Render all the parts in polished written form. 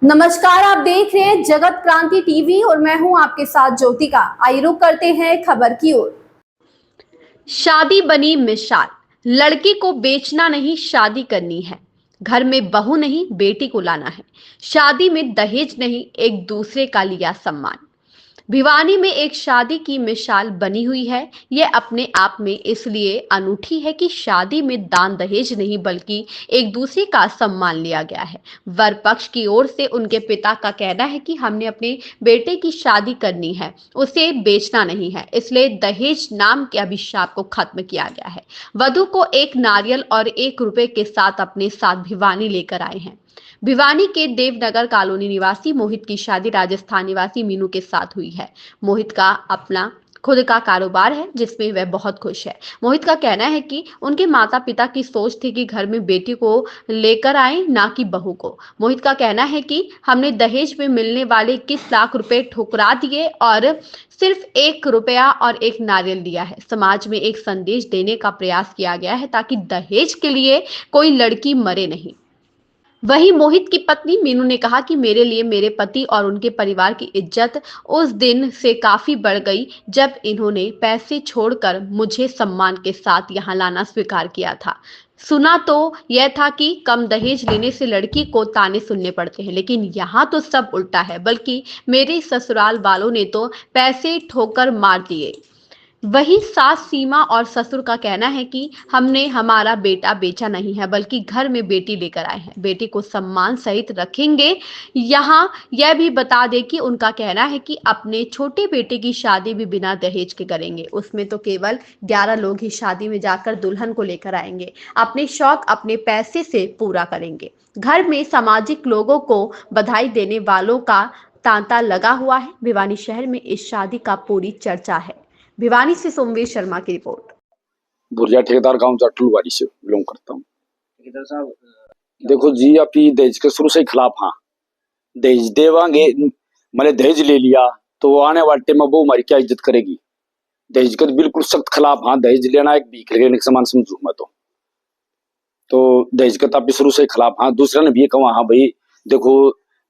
नमस्कार, आप देख रहे हैं जगत क्रांति टीवी और मैं हूं आपके साथ ज्योतिका। आइए रुक करते हैं खबर की ओर। शादी बनी मिसाल, लड़की को बेचना नहीं शादी करनी है। घर में बहू नहीं बेटी को लाना है। शादी में दहेज नहीं एक दूसरे का लिया सम्मान। भिवानी में एक शादी की मिसाल बनी हुई है। यह अपने आप में इसलिए अनूठी है कि शादी में दान दहेज नहीं बल्कि एक दूसरे का सम्मान लिया गया है। वर पक्ष की ओर से उनके पिता का कहना है कि हमने अपने बेटे की शादी करनी है, उसे बेचना नहीं है, इसलिए दहेज नाम के अभिशाप को खत्म किया गया है। वधू को एक नारियल और 1 रुपए के साथ अपने साथ भिवानी लेकर आए हैं। भिवानी के देवनगर कॉलोनी निवासी मोहित की शादी राजस्थान निवासी मीनू के साथ हुई है। मोहित का अपना खुद का कारोबार है जिसमें वह बहुत खुश है। मोहित का कहना है कि उनके माता पिता की सोच थी कि घर में बेटी को लेकर आए, ना कि बहू को। मोहित का कहना है कि हमने दहेज में मिलने वाले 21 लाख रुपए ठुकरा दिए और सिर्फ 1 रुपया और एक नारियल दिया है। समाज में एक संदेश देने का प्रयास किया गया है ताकि दहेज के लिए कोई लड़की मरे नहीं। वहीं मोहित की पत्नी मीनू ने कहा कि मेरे लिए मेरे पति और उनके परिवार की इज्जत उस दिन से काफी बढ़ गई जब इन्होंने पैसे छोड़कर मुझे सम्मान के साथ यहाँ लाना स्वीकार किया था। सुना तो यह था कि कम दहेज लेने से लड़की को ताने सुनने पड़ते हैं, लेकिन यहाँ तो सब उल्टा है, बल्कि मेरे ससुराल वालों ने तो पैसे ठोकर मार दिए। वही सास सीमा और ससुर का कहना है कि हमने हमारा बेटा बेचा नहीं है बल्कि घर में बेटी लेकर आए हैं, बेटी को सम्मान सहित रखेंगे। यहाँ यह भी बता दें कि उनका कहना है कि अपने छोटे बेटे की शादी भी बिना दहेज के करेंगे। उसमें तो केवल 11 लोग ही शादी में जाकर दुल्हन को लेकर आएंगे, अपने शौक अपने पैसे से पूरा करेंगे। घर में सामाजिक लोगों को बधाई देने वालों का तांता लगा हुआ है। भिवानी शहर में इस शादी का पूरी चर्चा है। भिवानी से सोमवीर शर्मा की रिपोर्ट। भुरिया ठेकेदार गांव जाटलुवाड़ी से बिलोंग करता हूँ। ठेकेदार साहब, देखो जी, आप ये दहेज के शुरू से ही खिलाफ। हाँ, दहेज देवांगे, मैंने दहेज ले लिया तो आने वाले टाइम में वो हमारी क्या इज्जत करेगी। दहेज के बिल्कुल सख्त खिलाफ। हाँ, दहेज लेना एक भीख लेने के समान समझू मैं तो दहेज के तापी शुरू से ही खिलाफ। हाँ, दूसरे ने भी ये कहा, हाँ भाई देखो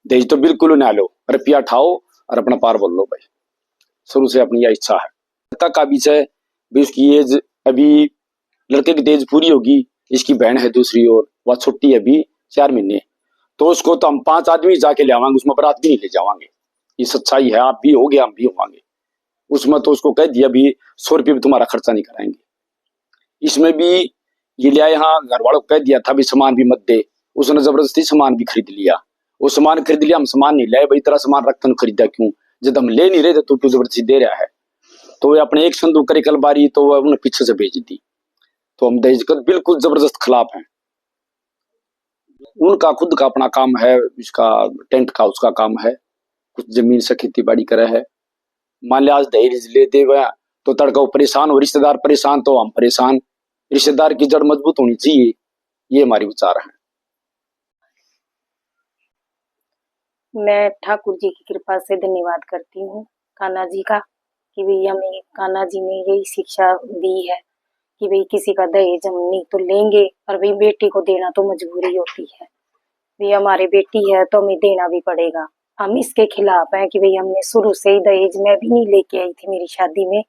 दहेज तो बिल्कुल ना लो, रुपया ठाओ और अपना पार बोल लो भाई। शुरू से अपनी यह इच्छा है। तक का बीच है भी उसकी एज अभी, लड़के की एज पूरी होगी, इसकी बहन है दूसरी ओर, वह छुट्टी है अभी 4 महीने, तो उसको तो हम 5 आदमी जाके ले आवांगे, उसमें बारात भी नहीं ले जावांगे। ये सच्चाई है। आप भी हो गए, हम भी होवांगे। उसमें तो उसको कह दिया भी 100 रुपये भी तुम्हारा खर्चा नहीं कराएंगे। इसमें भी ये लिया, यहाँ घर वालों को कह दिया था भी सामान भी मत दे, उसने जबरदस्ती सामान भी खरीद लिया। वो सामान खरीद लिया, हम सामान नहीं लाए भाई, तेरा सामान रखता खरीदा क्यों, जब हम ले नहीं रहे थे तो तू जबरदस्ती दे रहा है। तो वे अपने एक संदूक करे कल बारी, तो वह उन्हें पीछे से भेज दी। तो हम दहेज का बिल्कुल जबरदस्त खिलाफ हैं। उनका खुद का अपना काम है, इसका टेंट का उसका काम है, कुछ जमीन से खेती बाड़ी करे है। मान लिया आज दहेज ले देगा तो तड़का परेशान हो, रिश्तेदार परेशान तो हम परेशान। रिश्तेदार की जड़ मजबूत होनी चाहिए, ये हमारी विचार है। मैं ठाकुर जी की कृपा से धन्यवाद करती हूँ कान्हा जी का, कि भाई हमें कान्हा जी ने यही शिक्षा दी है कि भाई किसी का दहेज हम नहीं तो लेंगे, और भाई बेटी को देना तो मजबूरी होती है। भाई हमारी बेटी है तो हमें देना भी पड़ेगा। हम इसके खिलाफ हैं कि भाई हमने शुरू से ही दहेज मैं भी नहीं लेके आई थी मेरी शादी में,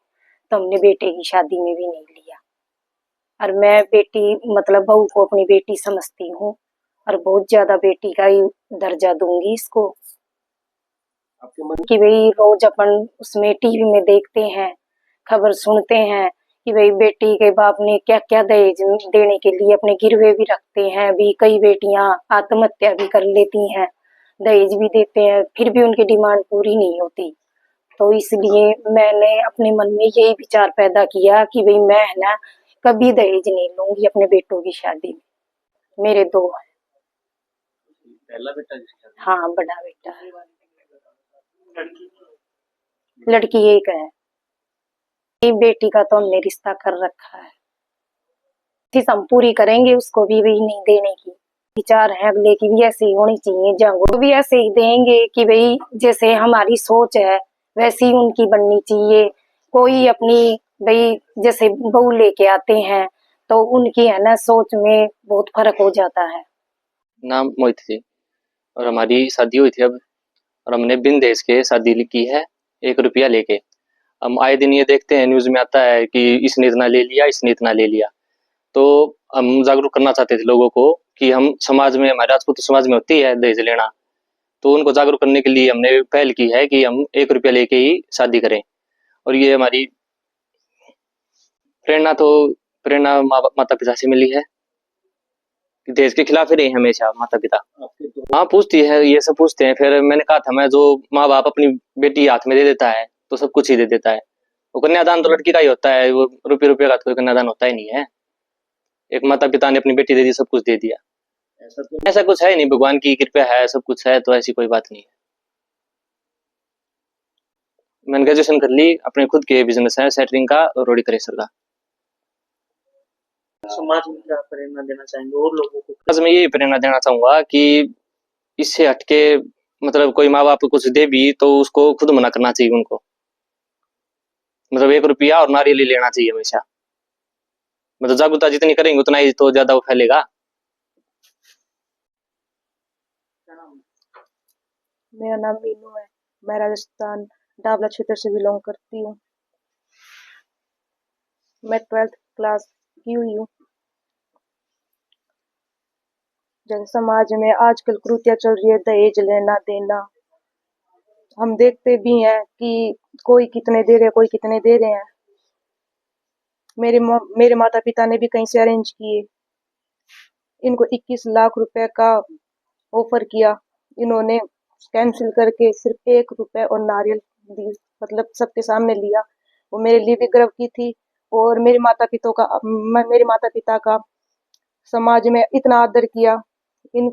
तो हमने बेटे की शादी में भी नहीं लिया। और मैं बेटी मतलब बहू को अपनी बेटी समझती हूँ और बहुत ज्यादा बेटी का ही दर्जा दूंगी इसको। आपके मन की भाई रोज अपन उसमें टीवी में देखते हैं, खबर सुनते हैं कि भाई बेटी के बाप ने क्या क्या दहेज देने के लिए अपने गिरवे भी रखते हैं। भी कई बेटियां आत्महत्या भी कर लेती हैं, दहेज भी देते हैं, फिर भी उनकी डिमांड पूरी नहीं होती। तो इसलिए मैंने अपने मन में यही विचार पैदा किया कि भाई मैं है ना कभी दहेज नहीं लूंगी अपने बेटों की शादी में। मेरे 2 हैं। पहला बेटा? हाँ, बड़ा बेटा है। लड़की एक है। बेटी का तो हमने रिश्ता कर रखा है, हम पूरी करेंगे, उसको भी नहीं देने की विचार है। अगले की भी ऐसे ही होनी चाहिए, जंगो भी ऐसे ही देंगे कि भाई जैसे हमारी सोच है वैसी उनकी बननी चाहिए। कोई अपनी भाई जैसे बहू लेके आते हैं तो उनकी है ना सोच में बहुत फर्क हो जाता है। नाम मोहित जी। और हमारी शादी हुई थी अब, और हमने बिन दहेज के शादी की है, 1 रुपया लेके। हम आए दिन ये देखते हैं, न्यूज़ में आता है कि इसने इतना ले लिया, इसने इतना ले लिया। तो हम जागरूक करना चाहते थे लोगों को कि हम समाज में, हमारे राजपूत समाज में होती है दहेज लेना, तो उनको जागरूक करने के लिए हमने पहल की है कि हम 1 रुपया लेके ही शादी करें। और ये हमारी प्रेरणा माता पिता से मिली है। दहेज के खिलाफ ही रहे हमेशा माता पिता। हाँ, पूछती है, ये सब पूछते हैं। फिर मैंने कहा था, मैं जो माँ बाप अपनी बेटी हाथ में दे देता है तो सब कुछ ही दे देता है। वो कन्यादान तो लड़की का ही होता है, वो रुपये का तो कोई कन्यादान होता ही नहीं है। एक माता पिता ने अपनी बेटी दे दी, सब कुछ दे दिया। ऐसा कुछ है नहीं, भगवान की कृपा है, सब कुछ है, तो ऐसी कोई बात नहीं है। मैंने ग्रेजुएशन कर ली, अपने खुद के बिजनेस है सेटरिंग का और रोडी क्रेशर का। समाज में क्या प्रेरणा देना चाहेंगे और लोगों को? बस मैं यही प्रेरणा देना चाहूंगा कि इससे हटके, मतलब कोई माँ बाप कुछ दे भी तो उसको खुद मना करना चाहिए उनको। मतलब 1 रुपया और नारियल ही लेना चाहिए हमेशा। मतलब जागरूकता जितनी करेंगे उतना ही तो ज्यादा वो फैलेगा। मेरा नाम मीनू है। मैं राजस्थान डाबला क्षेत्र से बिलोंग करती हूँ। मैं 12th क्लास की हुई हूँ। जैसे समाज में आजकल कुरीतियाँ चल रही है, दहेज लेना देना, हम देखते भी हैं कि कोई कितने दे रहे हैं, कोई कितने दे रहे हैं। मेरे माता पिता ने भी कहीं से अरेंज किए, इनको 21 लाख रुपए का ऑफर किया, इन्होंने कैंसिल करके सिर्फ 1 रुपए और नारियल दी, मतलब सबके सामने लिया। वो मेरे लिए भी गर्व की थी। और मेरे माता पिता का समाज में इतना आदर किया, इन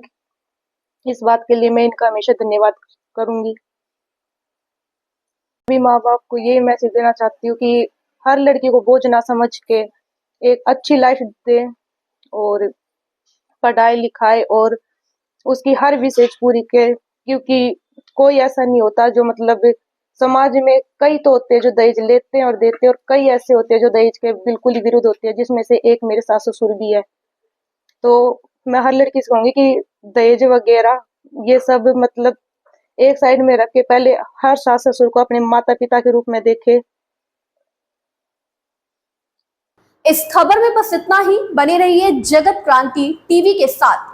इस बात के लिए मैं इनका हमेशा धन्यवाद करूंगी। सभी माँ बाप को ये मैसेज देना चाहती हूँ कि हर लड़की को बोझ ना समझ के एक अच्छी लाइफ दे और पढ़ाई लिखाई और उसकी हर विशेष पूरी करे, क्योंकि कोई ऐसा नहीं होता जो, मतलब समाज में कई तो होते हैं जो दहेज लेते हैं और देते हैं, और कई ऐसे होते हैं जो दहेज के बिल्कुल ही विरुद्ध होते हैं, जिसमें से एक मेरे सास ससुर भी है। तो मैं हर लड़की से कहूंगी कि दहेज वगैरह ये सब मतलब एक साइड में रख के पहले हर सास ससुर को अपने माता पिता के रूप में देखे। इस खबर में बस इतना ही। बने रहिए जगत क्रांति टीवी के साथ।